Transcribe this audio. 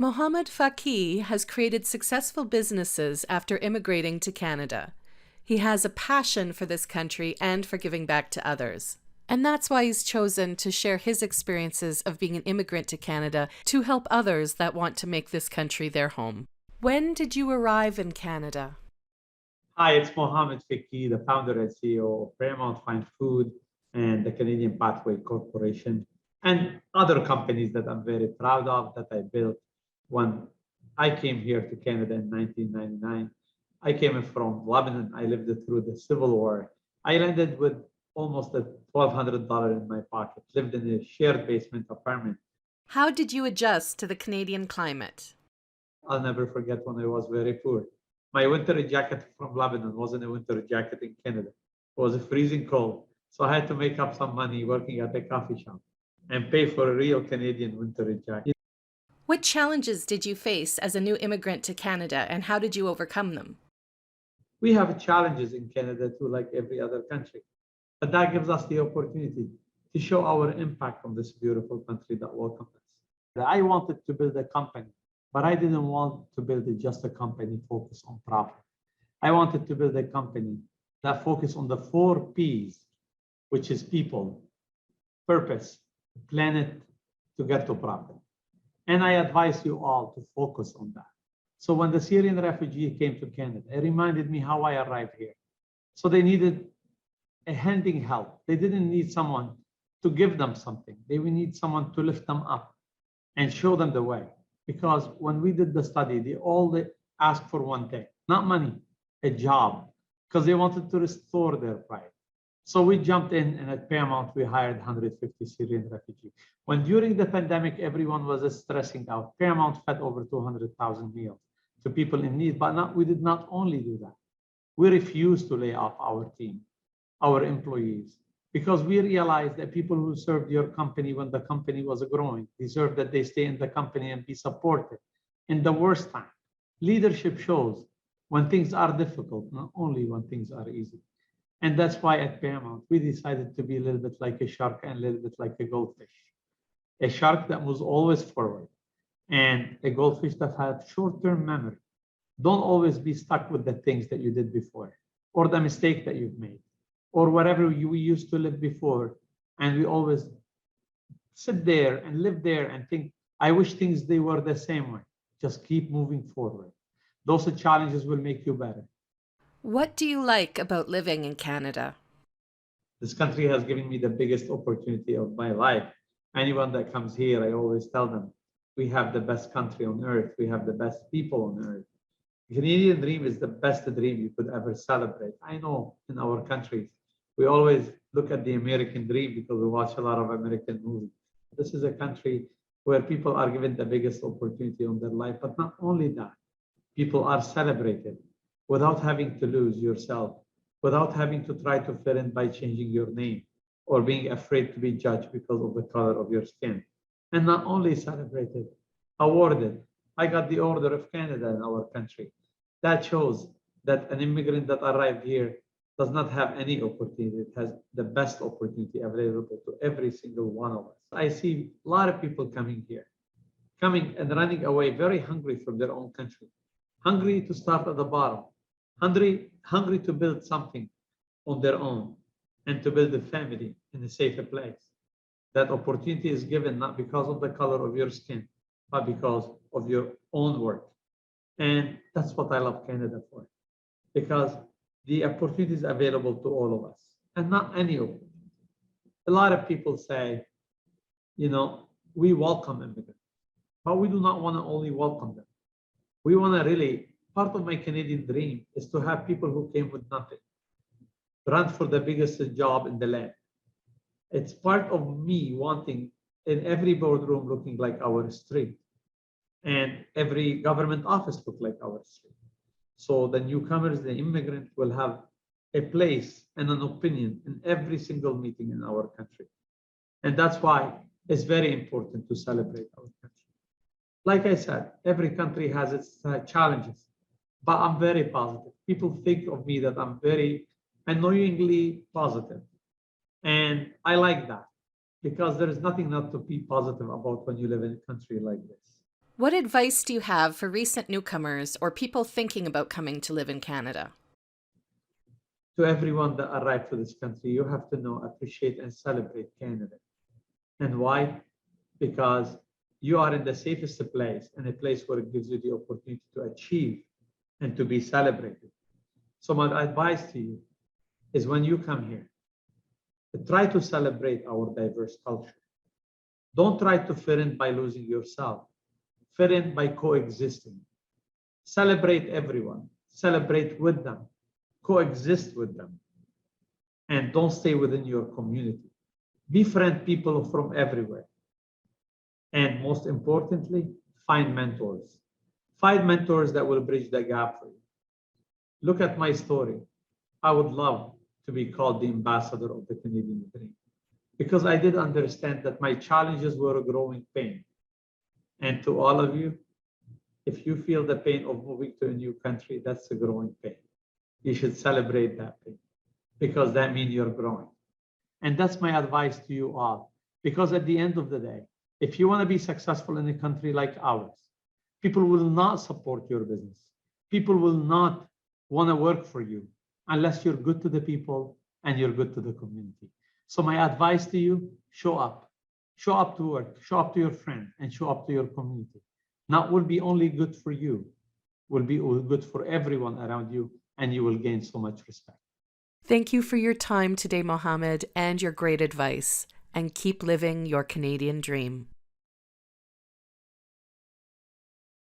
Mohamad Fakih has created successful businesses after immigrating to Canada. He has a passion for this country and for giving back to others. And that's why he's chosen to share his experiences of being an immigrant to Canada to help others that want to make this country their home. When did you arrive in Canada? Hi, it's Mohamad Fakih, the founder and CEO of Paramount Fine Food and the Canadian Pathway Corporation, and other companies that I'm very proud of that I built when I came here to Canada in 1999. I came from Lebanon. I lived through the Civil War. I landed with almost a $1,200 in my pocket, lived in a shared basement apartment. How did you adjust to the Canadian climate? I'll never forget when I was very poor. My winter jacket from Lebanon wasn't a winter jacket in Canada. It was a freezing cold. So I had to make up some money working at a coffee shop and pay for a real Canadian winter jacket. What challenges did you face as a new immigrant to Canada, and how did you overcome them? We have challenges in Canada too, like every other country. But that gives us the opportunity to show our impact on this beautiful country that welcomed us. I wanted to build a company, but I didn't want to build just a company focused on profit. I wanted to build a company that focused on the 4 Ps, which is people, purpose, planet, to get to profit. And I advise you all to focus on that. So when the Syrian refugee came to Canada, it reminded me how I arrived here. So they needed a handing help. They didn't need someone to give them something. They would need someone to lift them up and show them the way. Because when we did the study, they asked for one thing, not money, a job, because they wanted to restore their pride. So we jumped in, and at Paramount, we hired 150 Syrian refugees. When during the pandemic, everyone was stressing out, Paramount fed over 200,000 meals to people in need, but we did not only do that. We refused to lay off our team, our employees, because we realized that people who served your company when the company was growing deserve that they stay in the company and be supported in the worst time. Leadership shows when things are difficult, not only when things are easy. And that's why at Paramount, we decided to be a little bit like a shark and a little bit like a goldfish. A shark that moves always forward, and a goldfish that has short-term memory. Don't always be stuck with the things that you did before, or the mistake that you've made, or whatever we used to live before. And we always sit there and live there and think, I wish things they were the same way. Just keep moving forward. Those challenges will make you better. What do you like about living in Canada? This country has given me the biggest opportunity of my life. Anyone that comes here, I always tell them, we have the best country on earth. We have the best people on earth. The Canadian dream is the best dream you could ever celebrate. I know in our countries, we always look at the American dream because we watch a lot of American movies. This is a country where people are given the biggest opportunity on their life, but not only that, people are celebrated without having to lose yourself, without having to try to fit in by changing your name or being afraid to be judged because of the color of your skin. And not only celebrated, awarded. I got the Order of Canada in our country. That shows that an immigrant that arrived here does not have any opportunity. It has the best opportunity available to every single one of us. I see a lot of people coming here, coming and running away, very hungry from their own country, hungry to start at the bottom, hungry to build something on their own and to build a family in a safer place. That opportunity is given not because of the color of your skin, but because of your own work. And that's what I love Canada for, because the opportunity is available to all of us, and not any opportunity. A lot of people say, we welcome immigrants, but we do not want to only welcome them. We want to really, part of my Canadian dream is to have people who came with nothing, run for the biggest job in the land. It's part of me wanting in every boardroom looking like our street, and every government office look like our street. So the newcomers, the immigrant, will have a place and an opinion in every single meeting in our country. And that's why it's very important to celebrate our country. Like I said, every country has its challenges, but I'm very positive. People think of me that I'm very annoyingly positive. And I like that, because there is nothing not to be positive about when you live in a country like this. What advice do you have for recent newcomers or people thinking about coming to live in Canada? To everyone that arrived to this country, you have to know, appreciate, and celebrate Canada. And why? Because you are in the safest place and a place where it gives you the opportunity to achieve and to be celebrated. So my advice to you is when you come here, try to celebrate our diverse culture. Don't try to fit in by losing yourself. Fit in by coexisting. Celebrate everyone. Celebrate with them. Coexist with them. And don't stay within your community. Befriend people from everywhere. And most importantly, find mentors. Find mentors that will bridge the gap for you. Look at my story. I would love to be called the ambassador of the Canadian dream because I did understand that my challenges were a growing pain. And to all of you, if you feel the pain of moving to a new country, that's a growing pain. You should celebrate that pain because that means you're growing. And that's my advice to you all. Because at the end of the day, if you want to be successful in a country like ours, people will not support your business. People will not want to work for you unless you're good to the people and you're good to the community. So my advice to you, show up. Show up to work, show up to your friend, and show up to your community. Not will be only good for you, will be good for everyone around you, and you will gain so much respect. Thank you for your time today, Mohamad, and your great advice. And keep living your Canadian dream.